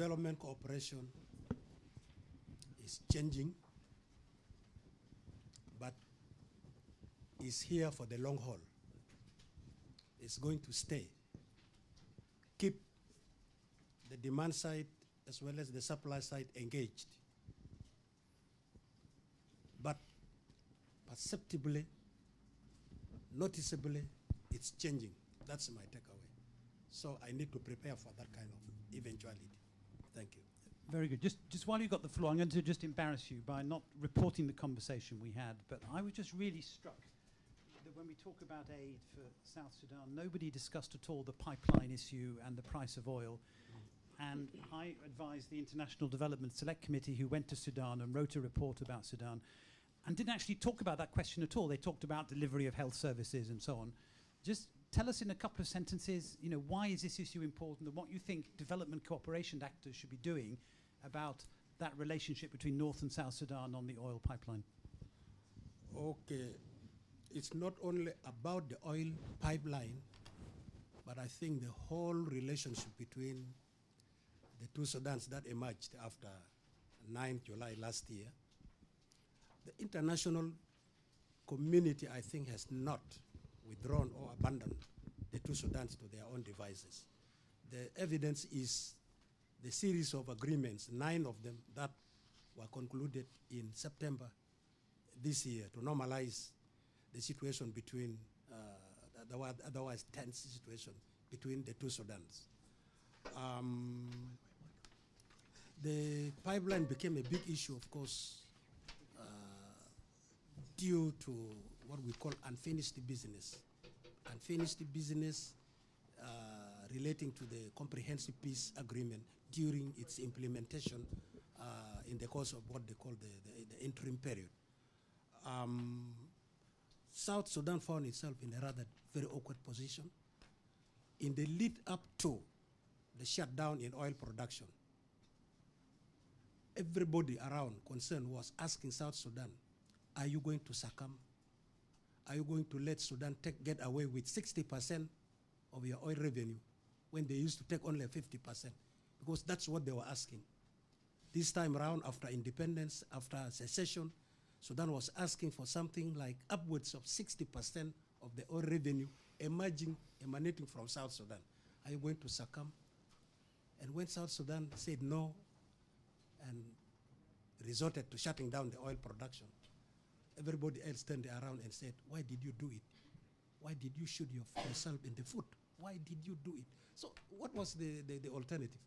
development cooperation is changing, but is here for the long haul. It's going to stay. Keep the demand side as well as the supply side engaged. But perceptibly, noticeably, it's changing. That's my takeaway. So I need to prepare for that kind of eventuality. Thank you. Very good. Just while you got the floor, I'm going to just embarrass you by not reporting the conversation we had, but I was just really struck that when we talk about aid for South Sudan, nobody discussed at all the pipeline issue and the price of oil. And I advised the International Development Select Committee, who went to Sudan and wrote a report about Sudan, and didn't actually talk about that question at all. They talked about delivery of health services and so on. Just tell us in a couple of sentences, you know, why is this issue important and what you think development cooperation actors should be doing about that relationship between North and South Sudan on the oil pipeline. Okay. It's not only about the oil pipeline, but I think the whole relationship between the two Sudans that emerged after 9th July last year. The international community, I think, has not withdrawn or abandoned the two Sudans to their own devices. The evidence is the series of agreements, 9 of them, that were concluded in September this year to normalize the situation between, the otherwise tense situation between the two Sudans. The pipeline became a big issue, of course, due to what we call unfinished business. Unfinished business relating to the Comprehensive Peace Agreement during its implementation in the course of what they call the interim period. South Sudan found itself in a rather very awkward position. In the lead up to the shutdown in oil production, everybody around concerned was asking South Sudan, are you going to succumb? Are you going to let Sudan get away with 60% of your oil revenue when they used to take only 50%? Because that's what they were asking. This time around, after independence, after secession, Sudan was asking for something like upwards of 60% of the oil revenue emanating from South Sudan. Are you going to succumb? And when South Sudan said no and resorted to shutting down the oil production, everybody else turned around and said, why did you do it? Why did you shoot yourself in the foot? Why did you do it? So what was the alternative?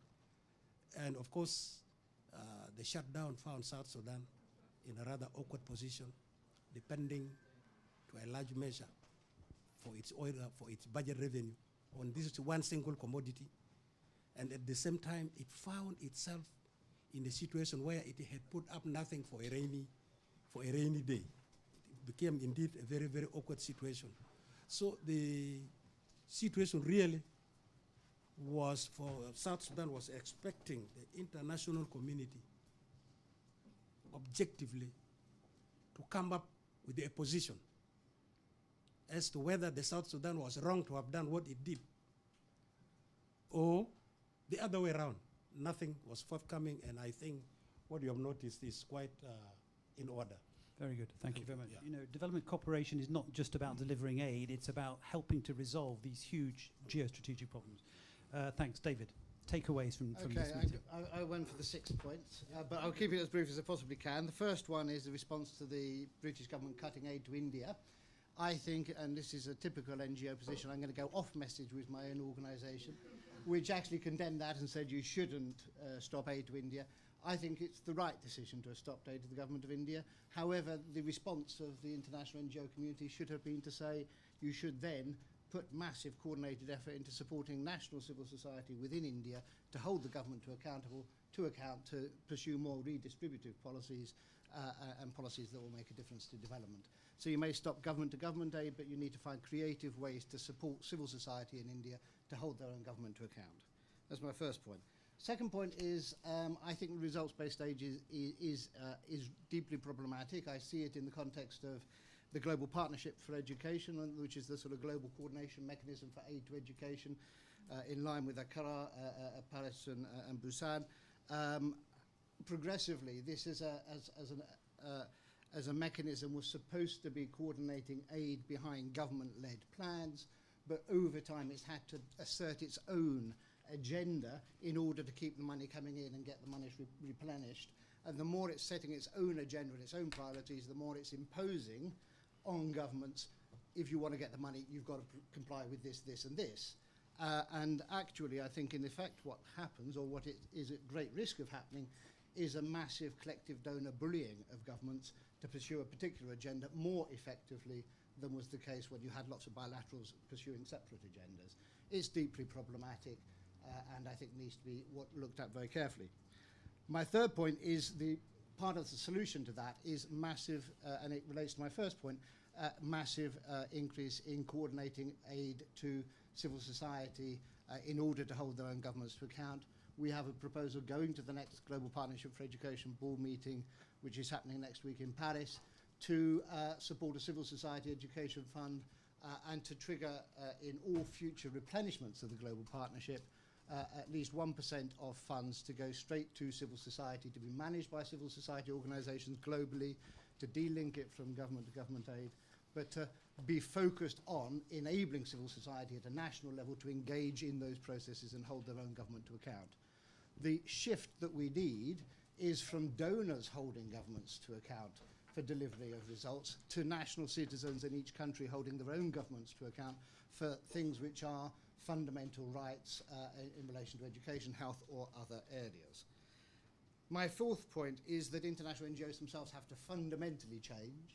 And of course, the shutdown found South Sudan in a rather awkward position, depending to a large measure for its oil, for its budget revenue on this one single commodity. And at the same time, it found itself in a situation where it had put up nothing for a rainy day. It became indeed a very, very awkward situation. So the situation really was for South Sudan was expecting the international community objectively to come up with a position as to whether the South Sudan was wrong to have done what it did, or the other way around. Nothing was forthcoming, and I think what you have noticed is quite in order. Very good. Thank you very much. Yeah. You know, development cooperation is not just about delivering aid, it's about helping to resolve these huge geostrategic problems. Thanks, David. Takeaways from this meeting. I went for the 6 points, but I'll keep it as brief as I possibly can. The first one is the response to the British government cutting aid to India. I think, and this is a typical NGO position, I'm going to go off message with my own organisation, which actually condemned that and said you shouldn't stop aid to India. I think it's the right decision to have stopped aid to the government of India. However, the response of the international NGO community should have been to say you should then put massive coordinated effort into supporting national civil society within India to hold the government to account to pursue more redistributive policies and policies that will make a difference to development. So you may stop government-to-government aid, but you need to find creative ways to support civil society in India to hold their own government to account. That's my first point. Second point is I think results-based aid is deeply problematic. I see it in the context of the Global Partnership for Education, which is the sort of global coordination mechanism for aid to education. in line with Accra, Paris and Busan. Progressively, this is as a mechanism was supposed to be coordinating aid behind government-led plans, but over time it's had to assert its own agenda in order to keep the money coming in and get the money replenished. And the more it's setting its own agenda and its own priorities, the more it's imposing on governments, if you want to get the money, you've got to comply with this, this and this. And actually, I think in effect what happens, or what it is at great risk of happening, is a massive collective donor bullying of governments to pursue a particular agenda more effectively than was the case when you had lots of bilaterals pursuing separate agendas. It's deeply problematic and I think needs to be looked at very carefully. My third point is the part of the solution to that is massive, and it relates to my first point, massive increase in coordinating aid to civil society in order to hold their own governments to account. We have a proposal going to the next Global Partnership for Education board meeting, which is happening next week in Paris, to support a civil society education fund and to trigger in all future replenishments of the Global Partnership at least 1% of funds to go straight to civil society, to be managed by civil society organisations globally, to de-link it from government to government aid, but to be focused on enabling civil society at a national level to engage in those processes and hold their own government to account. The shift that we need is from donors holding governments to account for delivery of results to national citizens in each country holding their own governments to account for things which are fundamental rights in relation to education, health or other areas. My fourth point is that international NGOs themselves have to fundamentally change.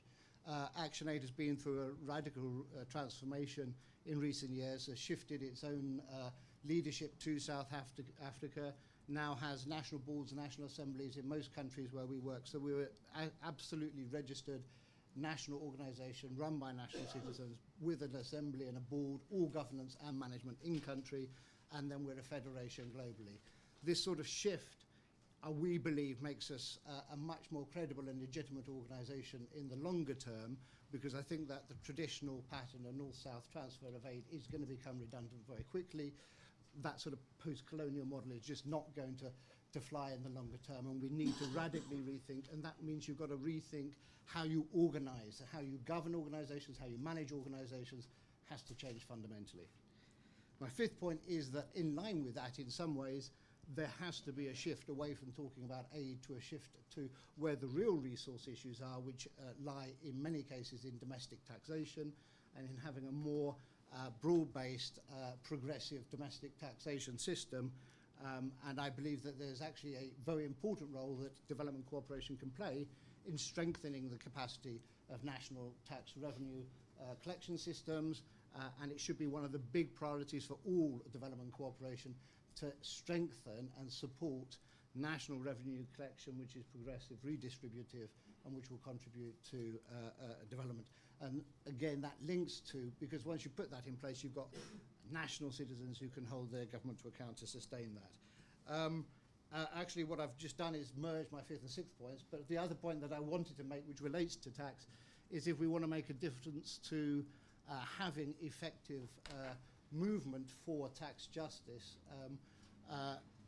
ActionAid has been through a radical transformation in recent years, has shifted its own leadership to South Africa, now has national boards and national assemblies in most countries where we work. So we're absolutely registered national organisation run by national citizens with an assembly and a board, all governance and management in country, and then we're a federation globally. This sort of shift, we believe, makes us a much more credible and legitimate organisation in the longer term, because I think that the traditional pattern of north-south transfer of aid is going to become redundant very quickly. That sort of post-colonial model is just not going to fly in the longer term, and we need to radically rethink, and that means you've got to rethink how you organise, how you govern organisations, how you manage organisations has to change fundamentally. My fifth point is that in line with that, in some ways, there has to be a shift away from talking about aid to a shift to where the real resource issues are, which lie in many cases in domestic taxation and in having a more broad-based, progressive domestic taxation system. And I believe that there's actually a very important role that development cooperation can play in strengthening the capacity of national tax revenue collection systems, and it should be one of the big priorities for all development cooperation to strengthen and support national revenue collection, which is progressive, redistributive, and which will contribute to development. And again, that links to, because once you put that in place, you've got national citizens who can hold their government to account to sustain that. Actually, what I've just done is merge my fifth and sixth points, but the other point that I wanted to make, which relates to tax, is if we want to make a difference to having effective movement for tax justice,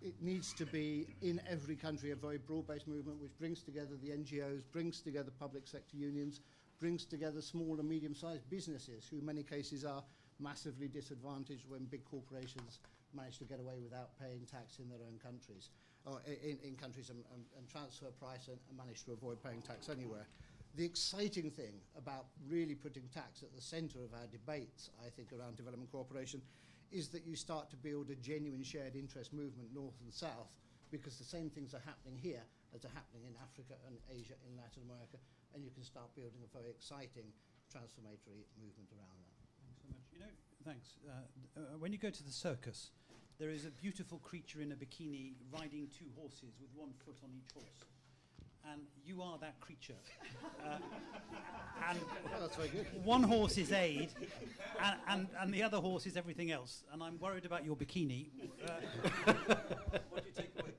it needs to be in every country a very broad-based movement which brings together the NGOs, brings together public sector unions, brings together small and medium-sized businesses who in many cases are massively disadvantaged when big corporations manage to get away without paying tax in their own countries, or in countries and transfer price and manage to avoid paying tax anywhere. The exciting thing about really putting tax at the centre of our debates, I think, around development cooperation is that you start to build a genuine shared interest movement north and south, because the same things are happening here as are happening in Africa and Asia, in Latin America, and you can start building a very exciting transformatory movement around that. Thanks so much. You know, thanks. When you go to the circus, there is a beautiful creature in a bikini riding two horses with one foot on each horse. And you are that creature. And that's very good. One horse is aid, and the other horse is everything else. And I'm worried about your bikini. What do you take away?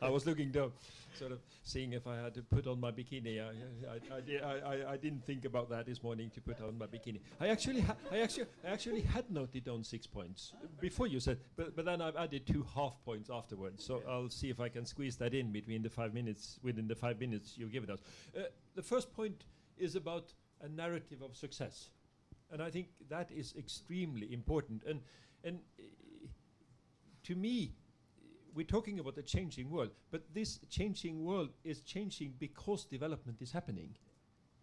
I was looking down, sort of seeing if I had to put on my bikini. I didn't think about that this morning to put on my bikini. I actually had noted down 6 points before you said, but then I've added 2 half points afterwards. So I'll see if I can squeeze that in between the 5 minutes, within the 5 minutes you've given us. The first point is about a narrative of success, and I think that is extremely important. And to me, we're talking about a changing world, but this changing world is changing because development is happening.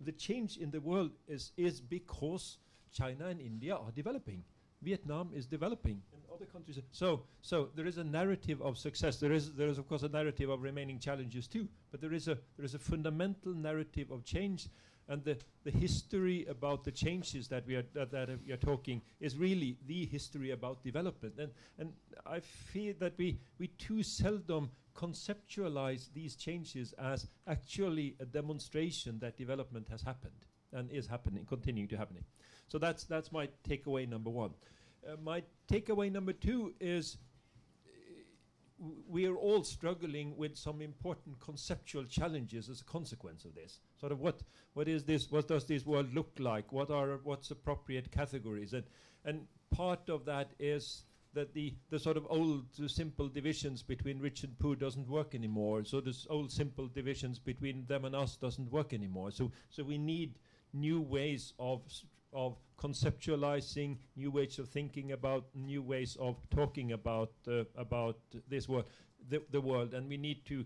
The change in the world is because China and India are developing. Vietnam is developing, and other countries. So there is a narrative of success. There is of course a narrative of remaining challenges too, but there is a fundamental narrative of change. And the history about the changes that we are talking is really the history about development. And I feel that we too seldom conceptualize these changes as actually a demonstration that development has happened and is happening, continuing to happening. So that's my takeaway number one. My takeaway number two is we are all struggling with some important conceptual challenges as a consequence of this. Sort of what is this? What does this world look like? What's appropriate categories? And part of that is that the sort of old simple divisions between rich and poor doesn't work anymore. So this old simple divisions between them and us doesn't work anymore. So we need new ways of conceptualizing, new ways of thinking about, new ways of talking about this world, the world, and we need to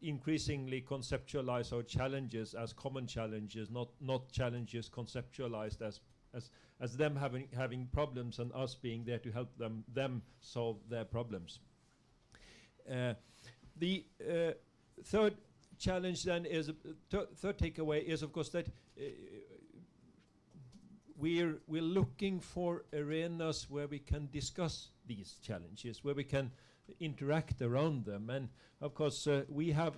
increasingly conceptualize our challenges as common challenges, not challenges conceptualized as them having problems and us being there to help them solve their problems. The third challenge then is third takeaway is of course that we're looking for arenas where we can discuss these challenges, where we can interact around them, and of course we have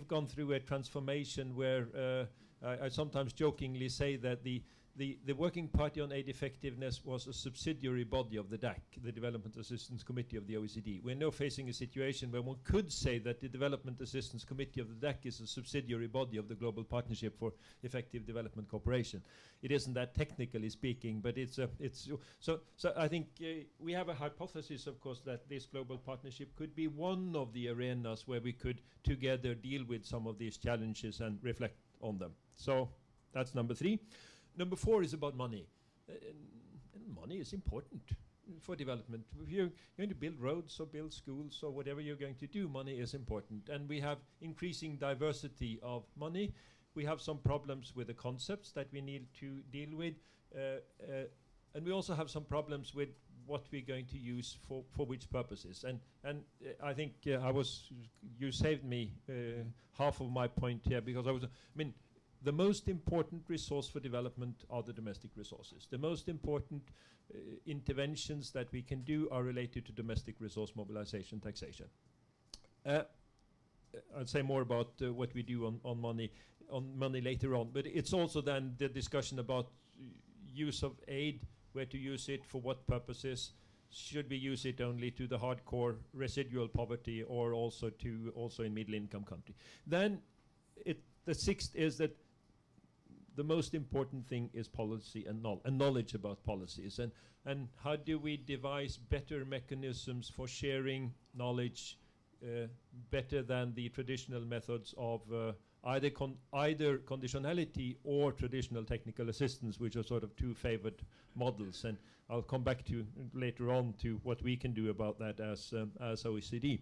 gone through a transformation where I sometimes jokingly say that the Working Party on Aid Effectiveness was a subsidiary body of the DAC, the Development Assistance Committee of the OECD. We're now facing a situation where one could say that the Development Assistance Committee of the DAC is a subsidiary body of the Global Partnership for Effective Development Cooperation. It isn't that technically speaking, but so I think we have a hypothesis, of course, that this global partnership could be one of the arenas where we could together deal with some of these challenges and reflect on them. So that's number 3. Number 4 is about money. And money is important for development. If you're going to build roads or build schools or whatever you're going to do, money is important. And we have increasing diversity of money. We have some problems with the concepts that we need to deal with. And we also have some problems with what we're going to use for which purposes. And I think you saved me half of my point here, because the most important resource for development are the domestic resources. The most important interventions that we can do are related to domestic resource mobilization, taxation. I'll say more about what we do on money later on, but it's also then the discussion about use of aid, where to use it, for what purposes. Should we use it only to the hardcore residual poverty, or also in middle income country? Then the sixth is that the most important thing is policy and knowledge about policies, and how do we devise better mechanisms for sharing knowledge better than the traditional methods of either conditionality or traditional technical assistance, which are sort of two favored models. And I'll come back to later on to what we can do about that as OECD.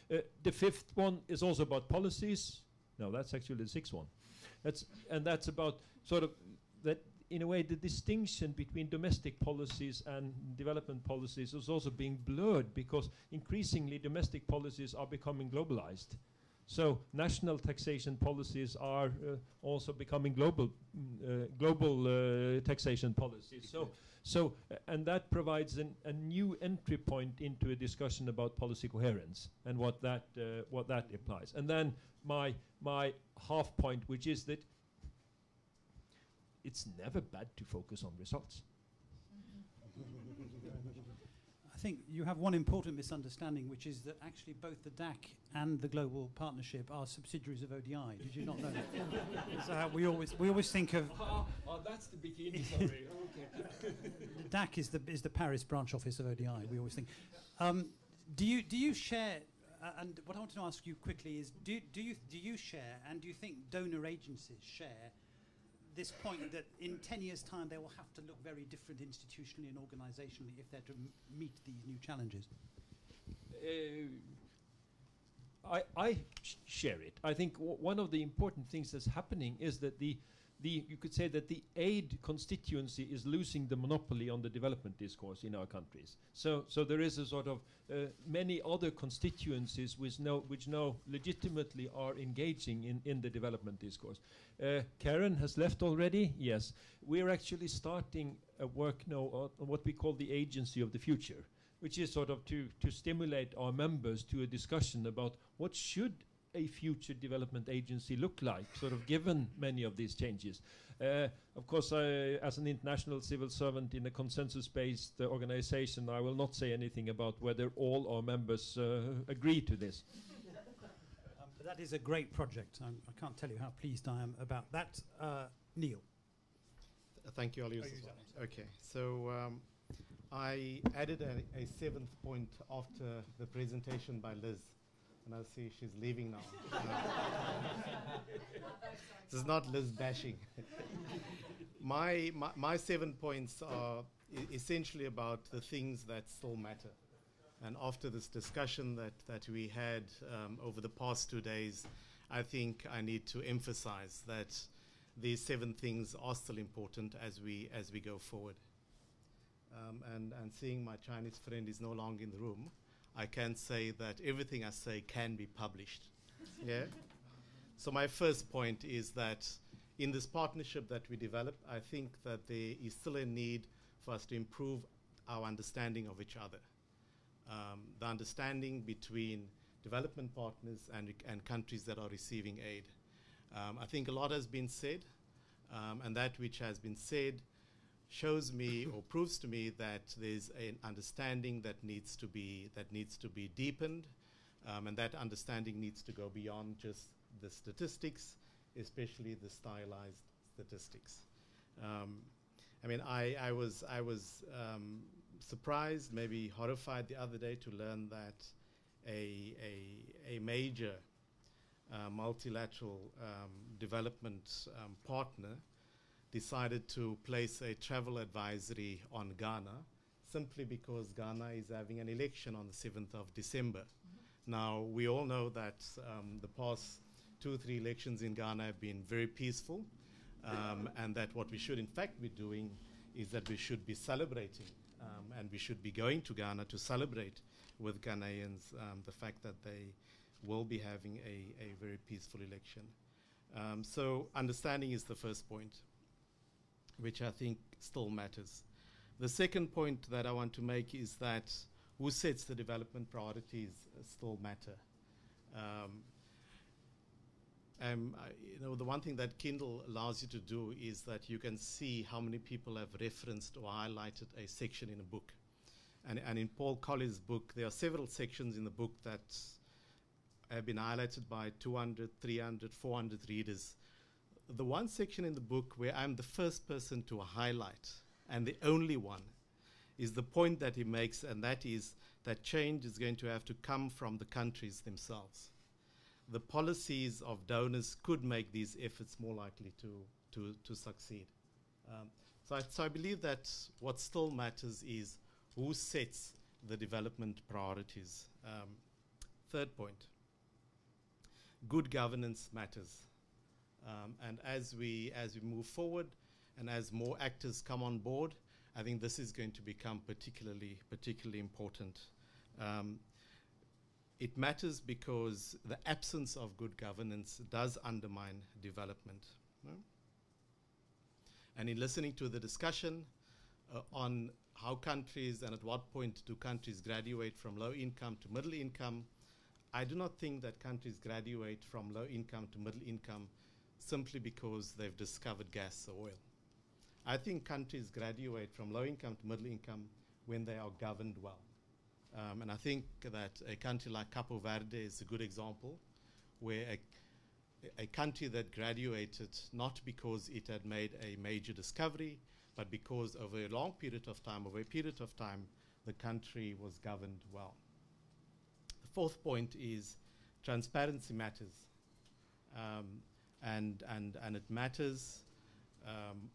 The fifth one is also about policies. No, that's actually the sixth one. That's about sort of that, in a way, the distinction between domestic policies and development policies is also being blurred, because increasingly domestic policies are becoming globalized. So national taxation policies are also becoming global taxation policies. And that provides a new entry point into a discussion about policy coherence and what that implies. And then my half point, which is that it's never bad to focus on results. I think you have one important misunderstanding, which is that actually both the DAC and the Global Partnership are subsidiaries of ODI. Did you not know that? So we always think of Oh, that's the bikini, sorry. Okay. the DAC is the Paris branch office of ODI. We always think. Do you share? And what I want to ask you quickly is, do you share, and do you think donor agencies share this point that in 10 years' time they will have to look very different institutionally and organisationally if they're to meet these new challenges? I share it. I think one of the important things that's happening is that you could say that the aid constituency is losing the monopoly on the development discourse in our countries. So there is a sort of many other constituencies which now legitimately are engaging in the development discourse. Karen has left already. Yes, we're actually starting a work now on what we call the agency of the future, which is sort of to stimulate our members to a discussion about what should a future development agency look like, sort of given many of these changes. Of course, as an international civil servant in a consensus-based organization, I will not say anything about whether all our members agree to this. But that is a great project. I can't tell you how pleased I am about that. Neil. Thank you, I'll use this one. Okay, so I added a seventh point after the presentation by Liz. And I see she's leaving now. This is not Liz bashing. my 7 points are essentially about the things that still matter. And after this discussion that we had over the past 2 days, I think I need to emphasize that these 7 things are still important as we go forward. And seeing my Chinese friend is no longer in the room, I can say that everything I say can be published. Yeah. So my first point is that in this partnership that we develop, I think that there is still a need for us to improve our understanding of each other. The understanding between development partners and countries that are receiving aid. I think a lot has been said, and that which has been said shows me or proves to me that there's an understanding that needs to be deepened, and that understanding needs to go beyond just the statistics, especially the stylized statistics. I mean, I was surprised, maybe horrified the other day to learn that a major multilateral development partner decided to place a travel advisory on Ghana simply because Ghana is having an election on the 7th of December. Now, we all know that the past 2 or 3 elections in Ghana have been very peaceful, and that what we should in fact be doing is that we should be celebrating, and we should be going to Ghana to celebrate with Ghanaians the fact that they will be having a very peaceful election. So understanding is the first point, which I think still matters. The second point that I want to make is that who sets the development priorities still matter. The one thing that Kindle allows you to do is that you can see how many people have referenced or highlighted a section in a book. And in Paul Collins' book, there are several sections in the book that have been highlighted by 200, 300, 400 readers. The one section in the book where I'm the first person to highlight, and the only one, is the point that he makes, and that is that change is going to have to come from the countries themselves. The policies of donors could make these efforts more likely to succeed. So I believe that what still matters is who sets the development priorities. Third point, good governance matters. And as we move forward and as more actors come on board, I think this is going to become particularly important. It matters because the absence of good governance does undermine development. And in listening to the discussion on how countries and at what point do countries graduate from low income to middle income, I do not think that countries graduate from low income to middle income simply because they've discovered gas or oil. I think countries graduate from low income to middle income when they are governed well. And I think that a country like Capo Verde is a good example, where a country that graduated not because it had made a major discovery, but because over a long period of time, the country was governed well. The fourth point is transparency matters. And it matters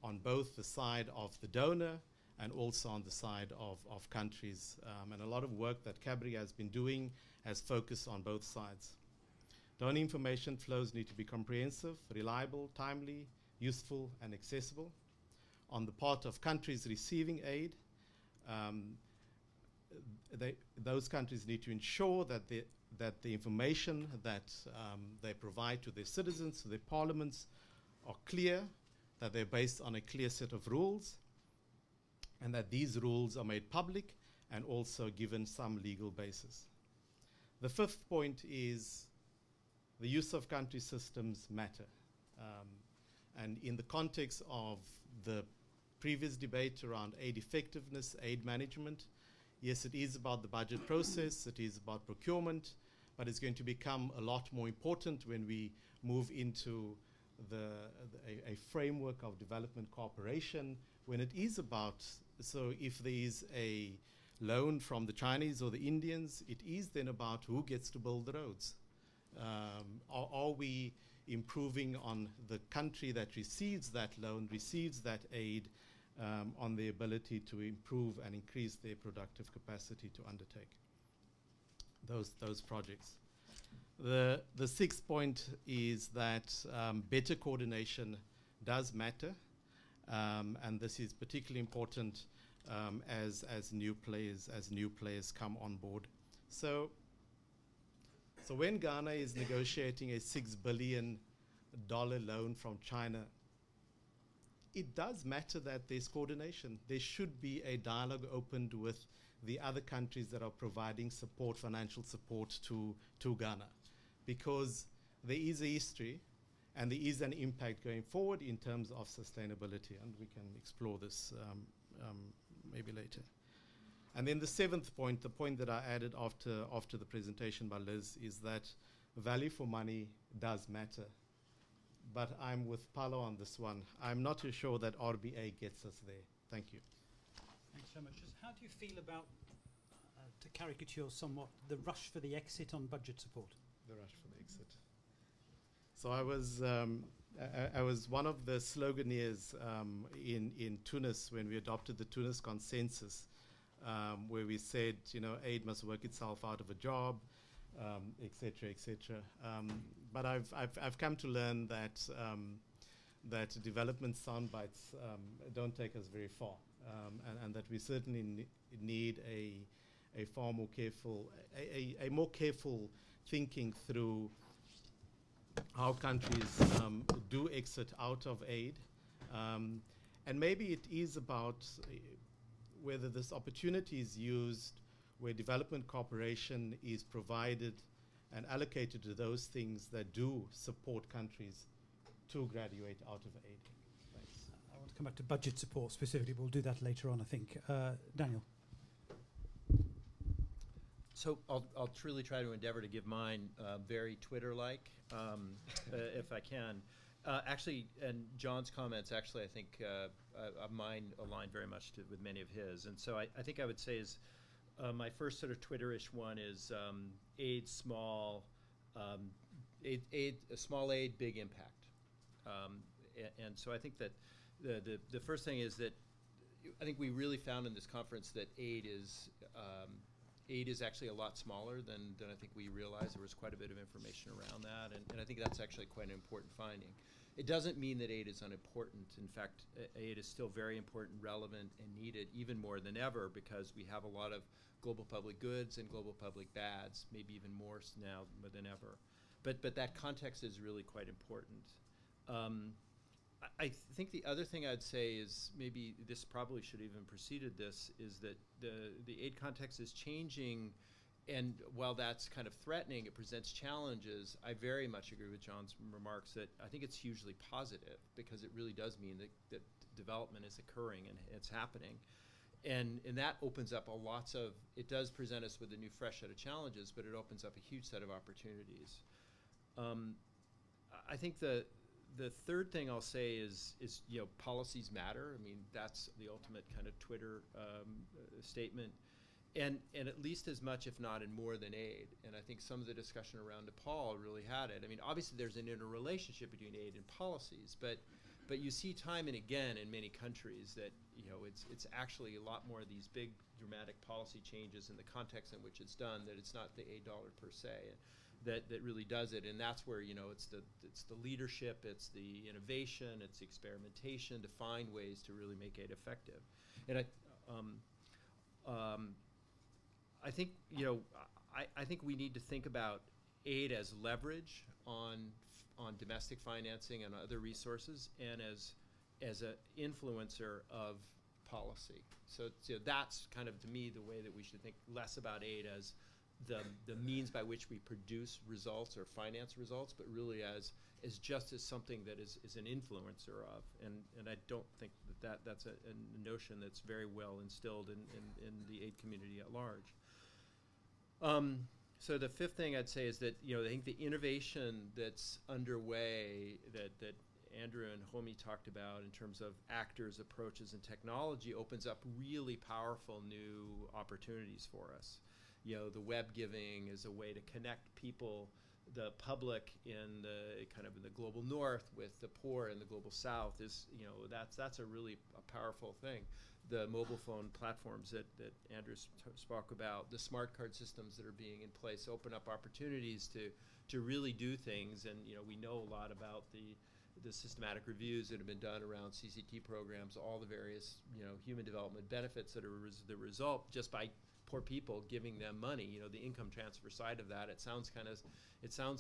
on both the side of the donor and also on the side of countries. And a lot of work that CABRI has been doing has focused on both sides. Donor information flows need to be comprehensive, reliable, timely, useful, and accessible. On the part of countries receiving aid, those countries need to ensure that the information that they provide to their citizens, to their parliaments, are clear, that they're based on a clear set of rules, and that these rules are made public and also given some legal basis. The fifth point is the use of country systems matter. And in the context of the previous debate around aid effectiveness, aid management, yes, it is about the budget process, it is about procurement, but it's going to become a lot more important when we move into a framework of development cooperation, when it is about, so if there is a loan from the Chinese or the Indians, it is then about who gets to build the roads. Are we improving on the country that receives that loan, receives that aid, on the ability to improve and increase their productive capacity to undertake those projects. The sixth point is that better coordination does matter, and this is particularly important as new players come on board. So when Ghana is negotiating a $6 billion loan from China, it does matter that there's coordination. There should be a dialogue opened with the other countries that are providing support, financial support to Ghana, because there is a history and there is an impact going forward in terms of sustainability, and we can explore this maybe later. And then the seventh point, the point that I added after the presentation by Liz, is that value for money does matter. But I'm with Paulo on this one. I'm not too sure that RBA gets us there. Thank you. Thanks so much. Just how do you feel about, to caricature somewhat, the rush for the exit on budget support? The rush for the exit. So I was one of the sloganeers in Tunis when we adopted the Tunis consensus, where we said, aid must work itself out of a job, et cetera. But I've come to learn that that development sound bites don't take us very far, and that we certainly need a far more careful, a more careful thinking through how countries do exit out of aid, and maybe it is about whether this opportunity is used where development cooperation is provided and allocated to those things that do support countries to graduate out of aid. Thanks. I want to come back to budget support specifically, but we'll do that later on, I think. Daniel. So I'll truly try to endeavor to give mine very Twitter-like, if I can. Actually, and John's comments, actually, I think mine align very much with many of his. And so I think I would say is my first sort of Twitter-ish one is aid, small aid, big impact. And so I think that the first thing is that I think we really found in this conference that aid is actually a lot smaller than I think we realized. There was quite a bit of information around that, and I think that's actually quite an important finding. It doesn't mean that aid is unimportant. In fact, aid is still very important, relevant, and needed even more than ever, because we have a lot of global public goods and global public bads, maybe even more now than ever. But that context is really quite important. I think the other thing I'd say is, maybe this probably should even preceded this, is that the aid context is changing, and while that's kind of threatening, it presents challenges. I very much agree with John's remarks that I think it's hugely positive, because it really does mean that development is occurring and it's happening. And that opens up it does present us with a new fresh set of challenges, but it opens up a huge set of opportunities. I think the third thing I'll say is policies matter. I mean, that's the ultimate kind of Twitter statement, and at least as much, if not in more than aid. And I think some of the discussion around Nepal really had it. I mean, obviously there's an interrelationship between aid and policies, but you see time and again in many countries that it's actually a lot more of these big dramatic policy changes in the context in which it's done, that it's not the aid dollar per se that really does it. And that's where it's the leadership, it's the innovation, it's the experimentation to find ways to really make aid effective. And I think I think we need to think about aid as leverage on domestic financing and other resources, and as an influencer of policy. So that's kind of, to me, the way that we should think less about aid as the means by which we produce results or finance results, but really as just as something that is an influencer of. And I don't think that's a notion that's very well instilled in the aid community at large. So the fifth thing I'd say is that I think the innovation that's underway that Andrew and Homi talked about in terms of actors, approaches, and technology opens up really powerful new opportunities for us. The web giving is a way to connect people, the public in the global north with the poor in the global south. Is that's a really powerful thing. The mobile phone platforms that Andrew spoke about, the smart card systems that are being in place open up opportunities to really do things. And we know a lot about the systematic reviews that have been done around CCT programs, all the various human development benefits that are the result just by poor people giving them money. The income transfer side of that, it sounds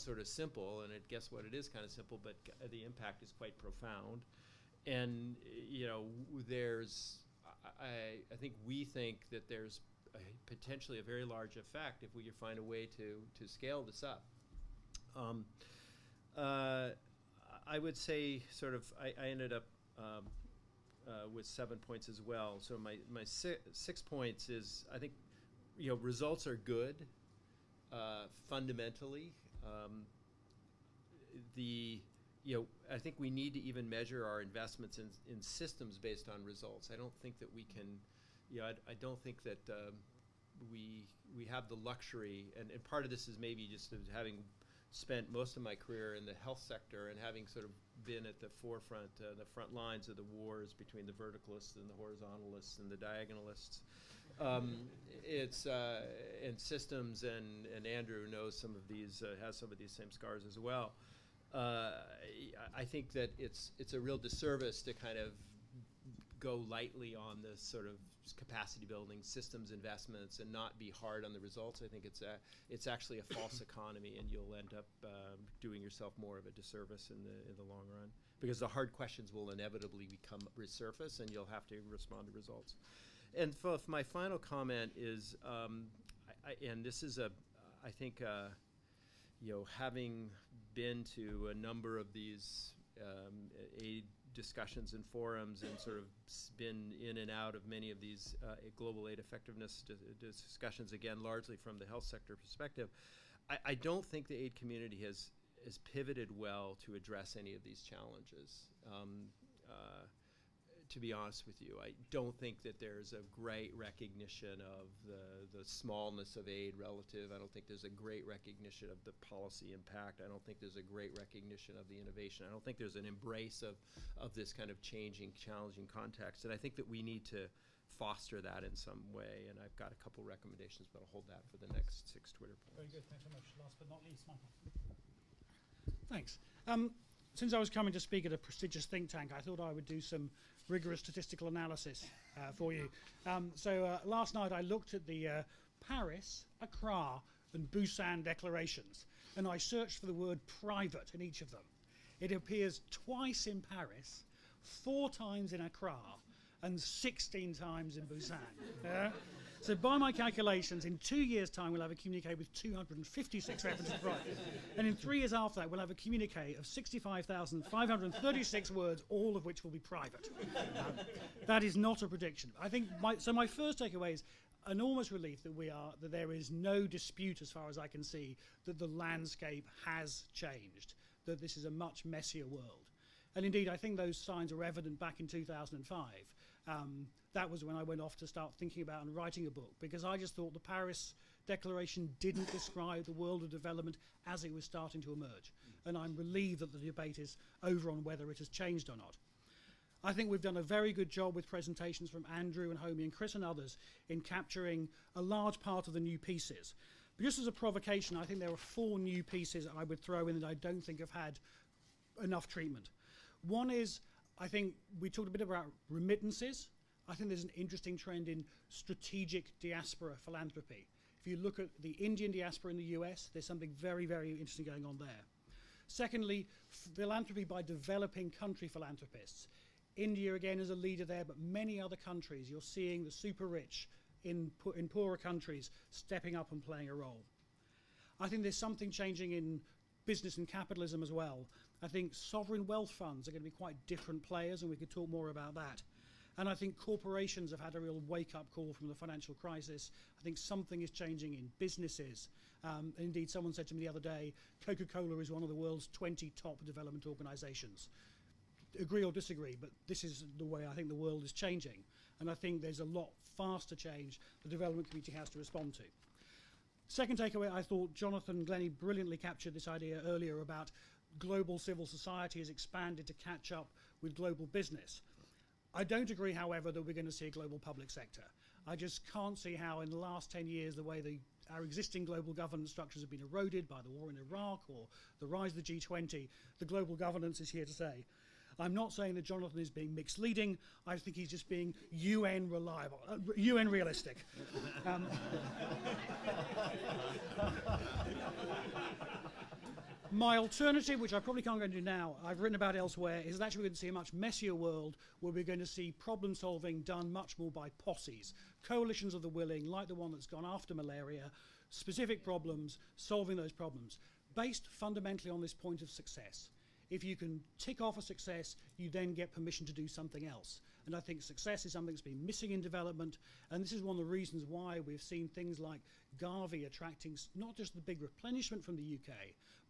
sort of simple, and guess what, it is kind of simple, but the impact is quite profound. And I think we think that there's potentially a very large effect if we could find a way to scale this up. I would say I ended up with 7 points as well. So my 6 points is, I think results are good fundamentally. I think we need to even measure our investments in systems based on results. I don't think that we can, I don't think that we have the luxury, and part of this is maybe just having spent most of my career in the health sector and having sort of been at the forefront, the front lines of the wars between the verticalists and the horizontalists and the diagonalists. And systems, and Andrew knows some of these, has some of these same scars as well. I think that it's a real disservice to kind of go lightly on this sort of capacity building systems investments and not be hard on the results. I think it's actually a false economy, and you'll end up doing yourself more of a disservice in the long run, because the hard questions will inevitably resurface, and you'll have to respond to results. And my final comment is, and this is I think having been to a number of these aid discussions and forums, and sort of been in and out of many of these global aid effectiveness discussions, again, largely from the health sector perspective, I don't think the aid community has pivoted well to address any of these challenges. To be honest with you, I don't think that there's a great recognition of the smallness of aid relative. I don't think there's a great recognition of the policy impact. I don't think there's a great recognition of the innovation. I don't think there's an embrace of this kind of changing, challenging context. And I think that we need to foster that in some way. And I've got a couple recommendations, but I'll hold that for the next 6 Twitter points. Very good. Thanks so much. Last but not least, Michael. Thanks. Since I was coming to speak at a prestigious think tank, I thought I would do some rigorous statistical analysis for you. So last night I looked at the Paris, Accra and Busan declarations, and I searched for the word private in each of them. It appears twice in Paris, 4 times in Accra, and 16 times in Busan. So by my calculations, in 2 years' time, we'll have a communique with 256 references to private. And in 3 years after that, we'll have a communique of 65,536 words, all of which will be private. That is not a prediction. I think my first takeaway is enormous relief that there is no dispute, as far as I can see, that the landscape has changed, that this is a much messier world. And indeed, I think those signs are evident back in 2005. That was when I went off to start thinking about and writing a book, because I just thought the Paris Declaration didn't describe the world of development as it was starting to emerge. And I'm relieved that the debate is over on whether it has changed or not. I think we've done a very good job with presentations from Andrew and Homi and Chris and others in capturing a large part of the new pieces. But just as a provocation, I think there are 4 new pieces I would throw in that I don't think have had enough treatment. One is, I think we talked a bit about remittances. I think there's an interesting trend in strategic diaspora philanthropy. If you look at the Indian diaspora in the US, there's something very, very interesting going on there. Secondly, philanthropy by developing country philanthropists. India, again, is a leader there, but many other countries, you're seeing the super rich in poorer countries stepping up and playing a role. I think there's something changing in business and capitalism as well. I think sovereign wealth funds are going to be quite different players, and we could talk more about that. And I think corporations have had a real wake-up call from the financial crisis. I think something is changing in businesses. Indeed, someone said to me the other day, Coca-Cola is one of the world's 20 top development organizations. Agree or disagree, but this is the way I think the world is changing. And I think there's a lot faster change the development community has to respond to. Second takeaway, I thought Jonathan Glennie brilliantly captured this idea earlier about global civil society has expanded to catch up with global business. I don't agree, however, that we're going to see a global public sector. I just can't see how in the last 10 years the way our existing global governance structures have been eroded by the war in Iraq or the rise of the G20, the global governance is here to stay. I'm not saying that Jonathan is being misleading. I think he's just being UN reliable, UN realistic. My alternative, which I probably can't go into now, I've written about elsewhere, is that actually we're going to see a much messier world where we're going to see problem solving done much more by posses, coalitions of the willing, like the one that's gone after malaria, specific problems, solving those problems, based fundamentally on this point of success. If you can tick off a success, you then get permission to do something else. And I think success is something that's been missing in development, and this is one of the reasons why we've seen things like Gavi attracting not just the big replenishment from the UK,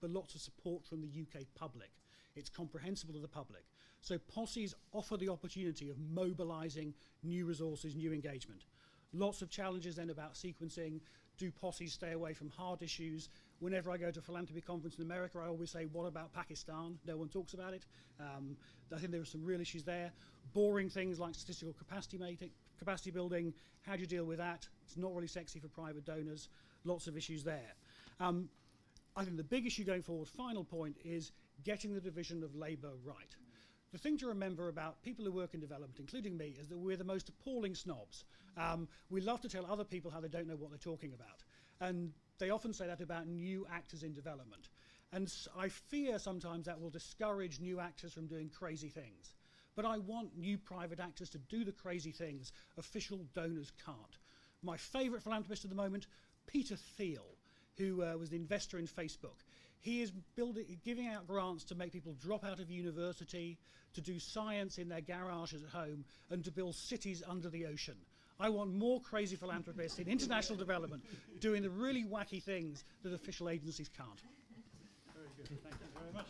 but lots of support from the UK public. It's comprehensible to the public. So posses offer the opportunity of mobilizing new resources, new engagement. Lots of challenges then about sequencing. Do posses stay away from hard issues? Whenever I go to a philanthropy conference in America, I always say, what about Pakistan? No one talks about it. I think there are some real issues there. Boring things like statistical capacity building. How do you deal with that? It's not really sexy for private donors. Lots of issues there. I think the big issue going forward, final point, is getting the division of labour right. The thing to remember about people who work in development, including me, is that we're the most appalling snobs. We love to tell other people how they don't know what they're talking about. And they often say that about new actors in development. And I fear sometimes that will discourage new actors from doing crazy things. But I want new private actors to do the crazy things official donors can't. My favourite philanthropist at the moment, Peter Thiel, who was the investor in Facebook. He is giving out grants to make people drop out of university, to do science in their garages at home, and to build cities under the ocean. I want more crazy philanthropists in international development doing the really wacky things that official agencies can't. Very good. Thank you very much.